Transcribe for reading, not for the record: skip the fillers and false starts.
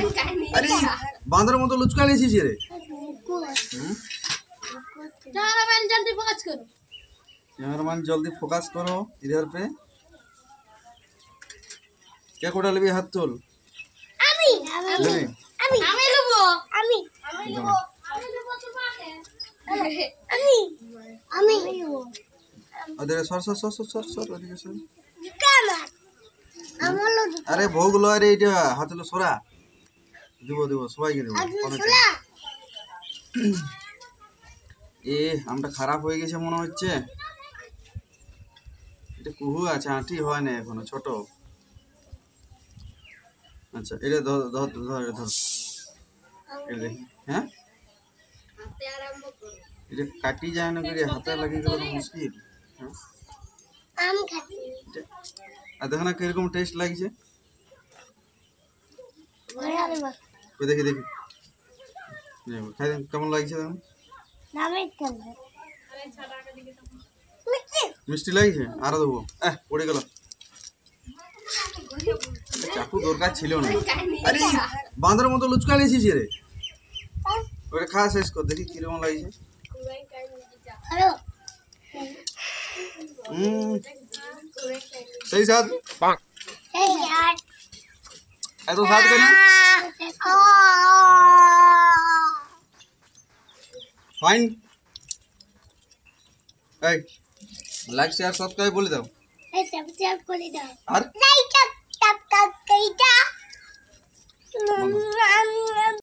अरे बांदर मत लुचका लेছিস রে कैमरामैन जल्दी फोकस करो इधर पे क्या कोटा लेबी हाथ तोल अरे sir sir sir sir sir ओदिके सर अरे भोगलो अरे এটা হাত লো সরা দিব দিব সবাইকে দিব এ আমটা খারাপ হয়ে গেছে মনে হচ্ছে এটা কুহু আছে আঁটি হয় না এখনো ছোট আচ্ছা এটা ধর ধর ধর ধর এই দেখি হ্যাঁ হাতে আরম্ভ করো এটা কাটি যায় না করে হাতে লাগি গেল তো মুশকিল হ্যাঁ আম খাচ্ছি আর দেখো না কিরকম টেস্ট লাগছে ওই দেখি দেখি খাই কেমন লাগছে দেখো মিষ্টি লাগছে আরো দেবো পড়ে গেল চাকু দরকার ছিল না আরে বাঁদরের মতো লুচকা লেছিস রে ওটা খা শেষ কর দেখি কিরকম লাগছে सही साथ तो साथ करना फाइन लाइक शेयर सब्सक्राइब बोले दाओ सब्सक्राइब করে দাও আর লাইক টপ টপ করে দাও